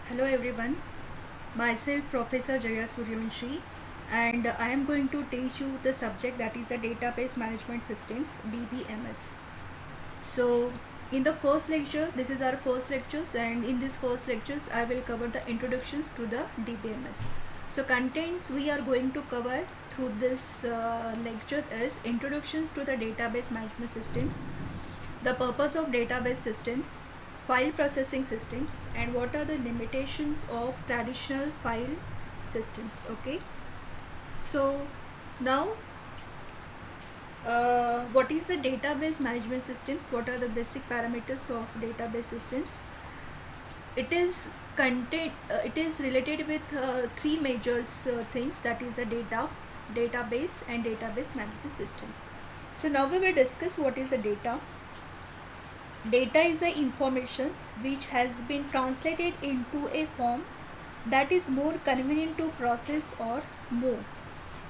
Hello everyone, myself Professor Jaya Suryavanshi, and I am going to teach you the subject that is the Database Management Systems DBMS. So in the first lecture, this is our first lectures, and in this first lectures I will cover the introductions to the DBMS. So contents we are going to cover through this lecture is introductions to the database management systems, the purpose of database systems, file processing systems, and what are the limitations of traditional file systems. Okay, so now what is the database management systems? What are the basic parameters of database systems? It is content it is related with three major things, that is the database and database management systems. So now we will discuss what is the data. Data is the information which has been translated into a form that is more convenient to process or move.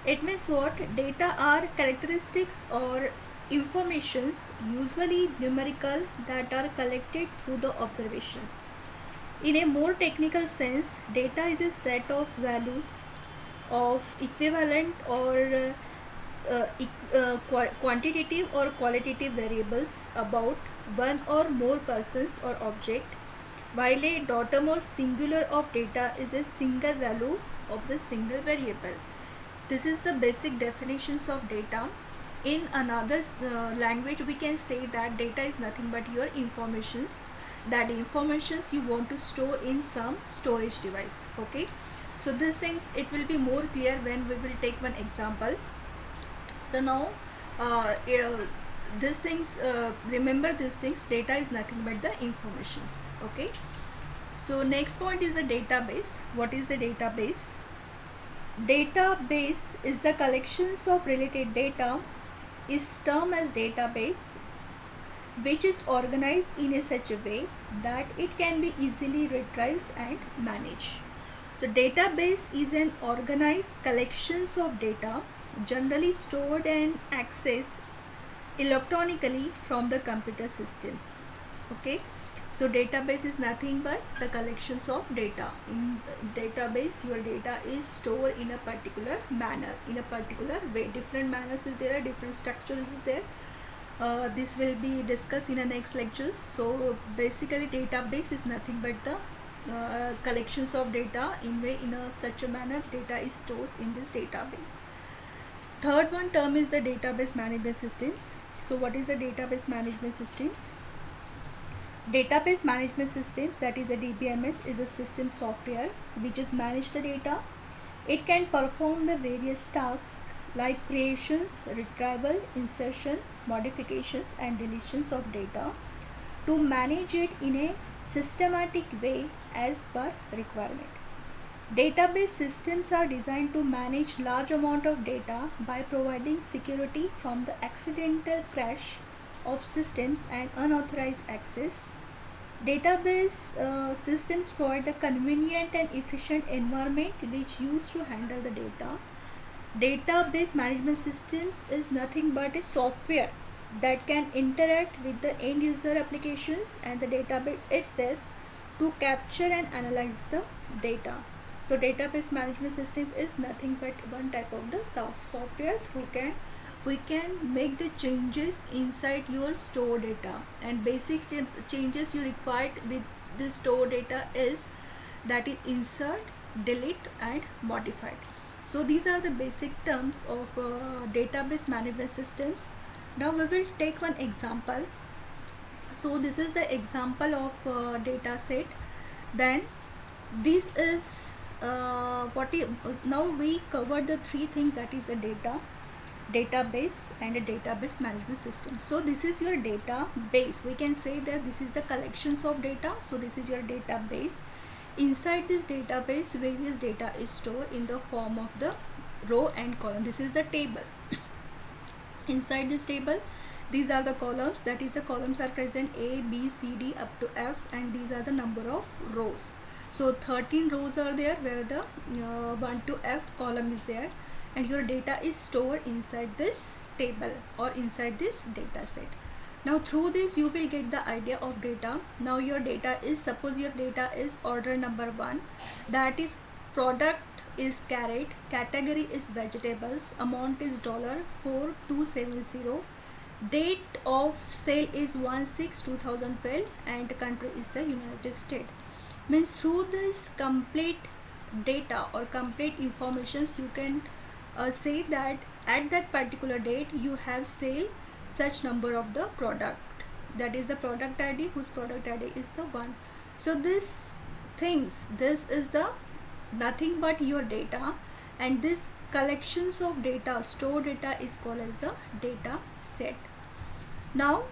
It means what? Data are characteristics or informations, usually numerical, that are collected through the observations. In a more technical sense, data is a set of values of equivalent or quantitative or qualitative variables about one or more persons or object, while a datum or singular of data is a single value of the single variable. This is the basic definitions of data. In another language, we can say that data is nothing but your informations, that informations you want to store in some storage device. Okay, so these things it will be more clear when we will take one example. So now these things, remember these things, data is nothing but the informations. Okay, so next point is the database. What is the database? Database is the collections of related data, is termed as database, which is organized in a such a way that it can be easily retrieved and managed. So database is an organized collections of data generally stored and accessed electronically from the computer systems. Okay, so database is nothing but the collections of data. In database, your data is stored in a particular manner, in a particular way. Different manners is there, different structures is there. This will be discussed in the next lectures. So basically database is nothing but the collections of data in a such a manner data is stored in this database. Third one term is the database management systems. So what is the database management systems? Database management systems, that is a DBMS, is a system software which is manage the data. It can perform the various tasks like creations, retrieval, insertion, modifications and deletions of data to manage it in a systematic way as per requirement. Database systems are designed to manage large amount of data by providing security from the accidental crash of systems and unauthorized access. Database systems provide a convenient and efficient environment which used to handle the data. Database management systems is nothing but a software that can interact with the end user applications and the database itself to capture and analyze the data. So database management system is nothing but one type of the software through we can make the changes inside your store data, and basic changes you required with the store data is that is insert, delete and modified. So these are the basic terms of database management systems. Now we will take one example. So this is the example of data set. Then this is now we covered the three things, that is a database and a database management system. So this is your database. We can say that this is the collections of data. So this is your database. Inside this database, various data is stored in the form of the row and column. This is the table. Inside this table, these are the columns, that is the columns are present A, B, C, D up to F, and these are the number of rows. So 13 rows are there where the 1 to F column is there, and your data is stored inside this table or inside this data set. Now through this you will get the idea of data. Now your data is, suppose your data is order number 1, that is product is carrot, category is vegetables, amount is $4270, date of sale is 1/6/2012, and country is the United States. Means through this complete data or complete informations you can say that at that particular date you have sale such number of the product, that is the product ID, whose product ID is the 1. So this is the nothing but your data, and this collections of data, store data, is called as the data set. Now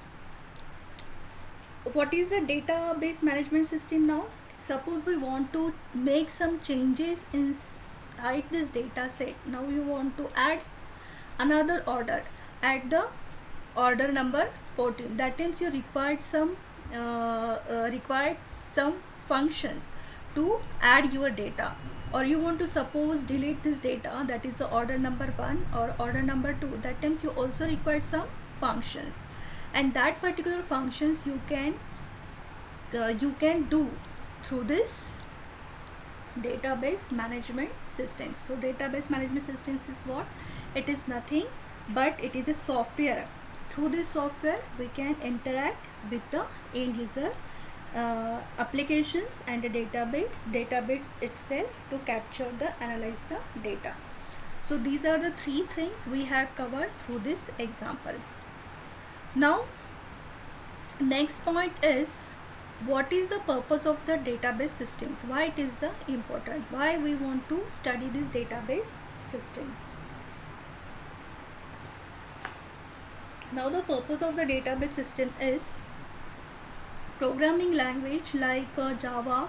what is the database management system? Now suppose we want to make some changes inside this data set. Now you want to add another order at the order number 14. That means you required some functions to add your data, or you want to suppose delete this data, that is the order number 1 or order number 2. That means you also required some functions, and that particular functions you can do through this database management system. So database management systems is what? It is nothing but it is a software. Through this software we can interact with the end user applications and the database itself to capture the analyze the data. So these are the 3 things we have covered through this example. Now next point is, what is the purpose of the database systems? Why it is the important? Why we want to study this database system? Now the purpose of the database system is, programming language like Java,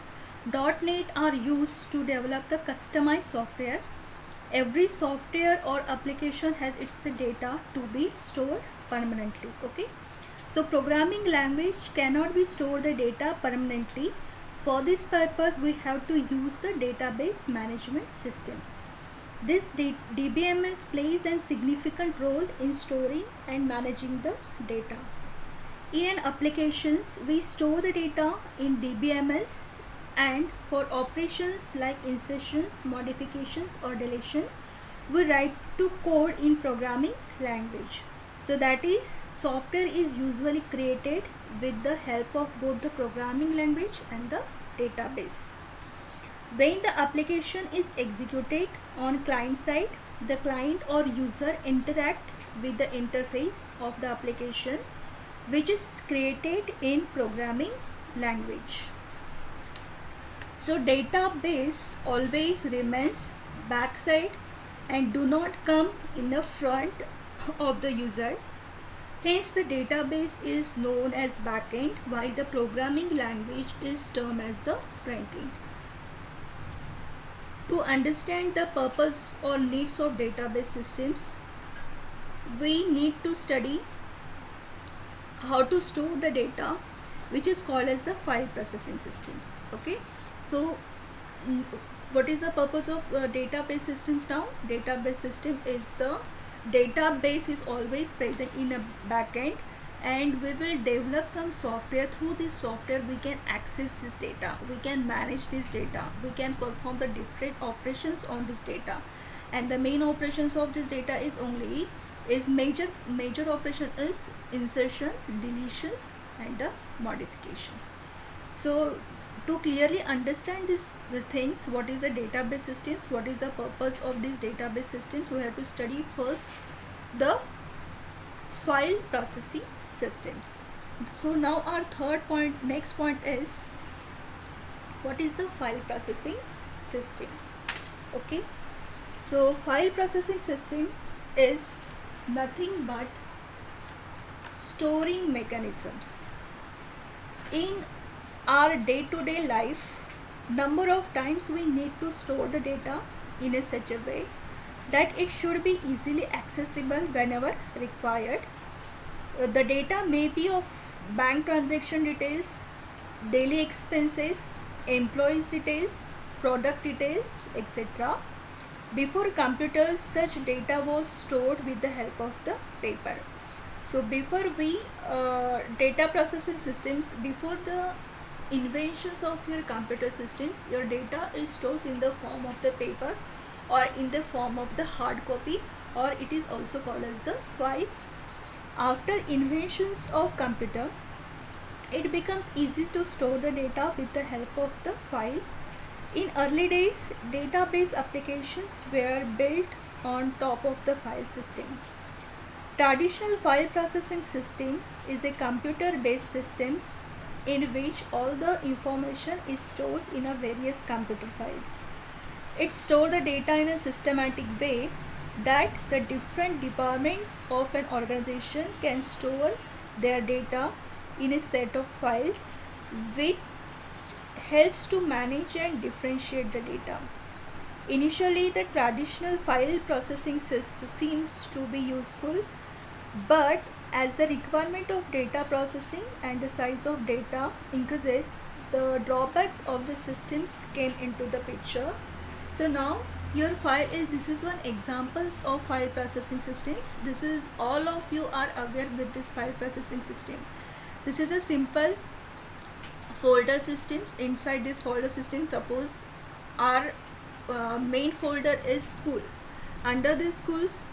.NET are used to develop the customized software. Every software or application has its data to be stored permanently. Okay. So programming language cannot be stored the data permanently. For this purpose we have to use the database management systems. This DBMS plays a significant role in storing and managing the data. In applications we store the data in DBMS, and for operations like insertions, modifications or deletion we write to code in programming language. So that is, software is usually created with the help of both the programming language and the database. When the application is executed on client side, the client or user interact with the interface of the application which is created in programming language. So database always remains backside and do not come in the front of the user. Hence the database is known as backend, while the programming language is termed as the front end. To understand the purpose or needs of database systems, we need to study how to store the data, which is called as the file processing systems. Okay, so what is the purpose of database systems? Now database system is, the database is always present in a backend, and we will develop some software. Through this software we can access this data, we can manage this data, we can perform the different operations on this data, and the main operations of this data is major operation is insertion, deletions and modifications. So to clearly understand the things, what is the database systems, what is the purpose of these database systems, we have to study first the file processing systems. So now our next point is, what is the file processing system? Okay, so file processing system is nothing but storing mechanisms. In our day-to-day life, number of times we need to store the data in a such a way that it should be easily accessible whenever required. The data may be of bank transaction details, daily expenses, employees details, product details, etc. Before computers, such data was stored with the help of the paper. So before we data processing systems, before the inventions of your computer systems, your data is stored in the form of the paper or in the form of the hard copy, or it is also called as the file. After inventions of computer, it becomes easy to store the data with the help of the file. In early days, database applications were built on top of the file system. Traditional file processing system is a computer-based system in which all the information is stored in a various computer files. It stores the data in a systematic way that the different departments of an organization can store their data in a set of files, which helps to manage and differentiate the data. Initially, the traditional file processing system seems to be useful, but as the requirement of data processing and the size of data increases, the drawbacks of the systems came into the picture. So now your file is, this is one examples of file processing systems. This is, all of you are aware with this file processing system. This is a simple folder systems. Inside this folder system, suppose our main folder is school. Under the schools,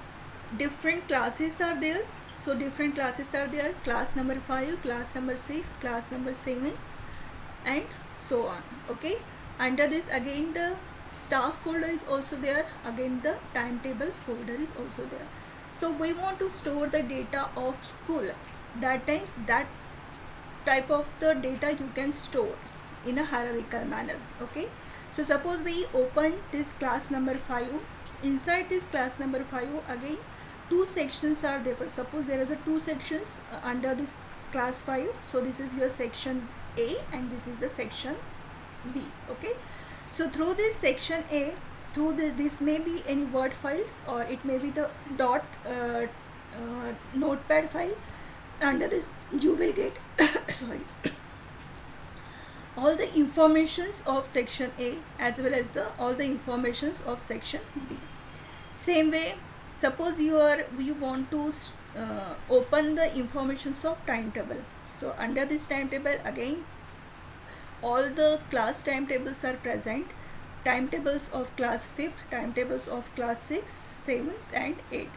different classes are there. So different classes are there: class number 5, class number 6, class number 7, and so on. Okay, under this again the staff folder is also there, again the timetable folder is also there. So we want to store the data of school. That times that type of the data you can store in a hierarchical manner. Okay, so suppose we open this class number 5. Inside this class number 5, again two sections are there. Suppose there is a two sections under this class 5. So this is your section A and this is the section B. Okay, so through this section A, through this may be any word files, or it may be the notepad file. Under this you will get sorry, all the informations of section A as well as all the informations of section B. Same way, suppose you want to open the informations of timetable. So under this timetable, again all the class timetables are present. Timetables of class 5th, timetables of class 6, 7th and 8.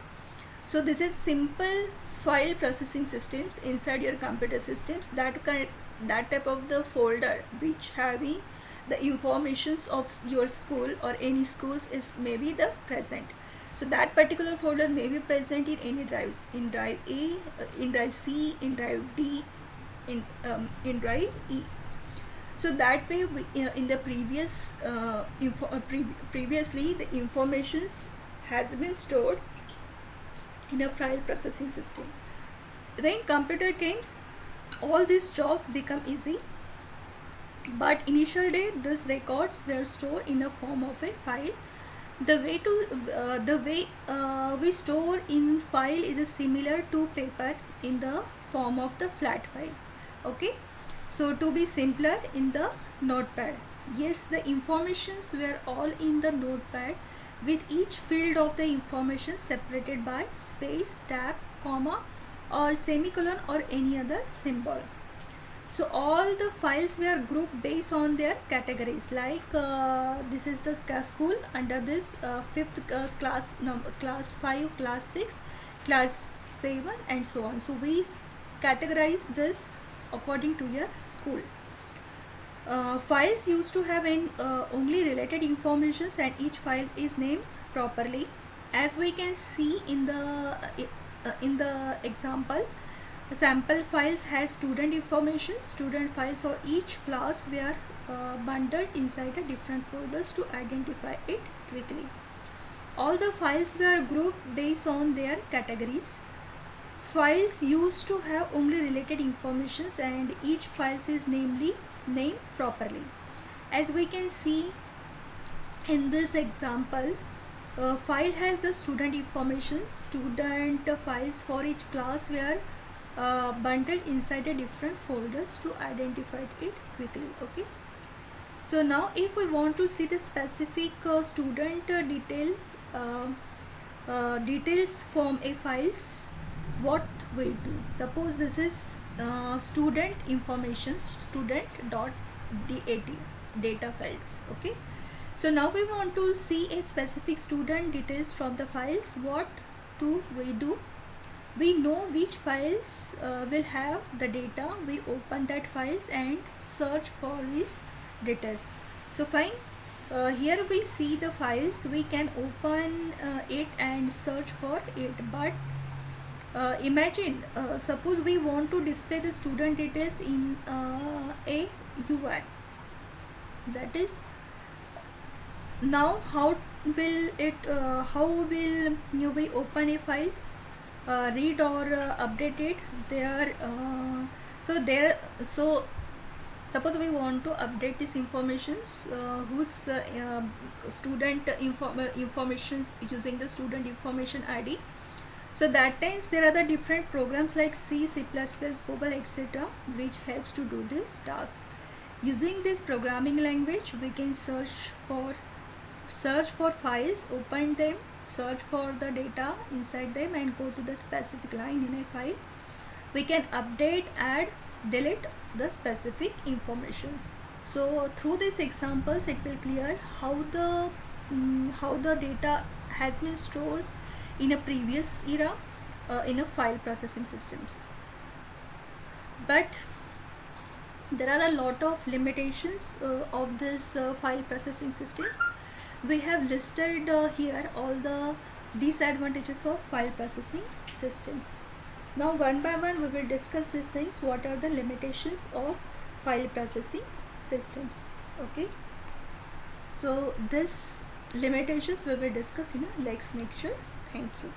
So this is simple file processing systems inside your computer systems, that type of the folder which having the informations of your school or any schools is maybe the present. So that particular folder may be present in any drives, in drive A, in drive C, in drive D, in drive E. So that way we, in the previous previously the informations has been stored in a file processing system. When computer came, all these jobs become easy, but initial day these records were stored in the form of a file. The way we store in file is similar to paper in the form of the flat file. Okay, so to be simpler, in the notepad, yes, the informations were all in the notepad, with each field of the information separated by space, tab, comma or semicolon or any other symbol. So all the files were grouped based on their categories, like this is the school. Under this 5th class, class 5, class 6, class 7 and so on. So we categorize this according to your school. Files used to have only related informations, and each file is named properly. As we can see in the example, sample files has student information. Student files for each class were bundled inside a different folders to identify it quickly. All the files were grouped based on their categories. Files used to have only related informations, and each file is named properly. As we can see in this example, file has the student information. Student files for each class were bundled inside a different folders to identify it quickly. Okay, so now if we want to see the specific student details from a files, what we do. Suppose this is student information, student dot dat data files. Okay, so now we want to see a specific student details from the files. What do? We know which files will have the data. We open that files and search for these details. So fine, here we see the files. We can open it and search for it, but imagine, suppose we want to display the student details in a UI. That is, now how will we open a files, read or update it there? So suppose we want to update this informations, whose student informations using the student information ID. So that times there are the different programs like C, C++, COBOL, etc., which helps to do this task. Using this programming language, we can search for files, open them, search for the data inside them, and go to the specific line in a file. We can update, add, delete the specific informations. So through these examples, it will clear how the data has been stored in a previous era in a file processing systems. But there are a lot of limitations of this file processing systems. We have listed here all the disadvantages of file processing systems. Now one by one we will discuss these things. What are the limitations of file processing systems? Okay, so this limitations we will discuss in a next lecture. Thank you.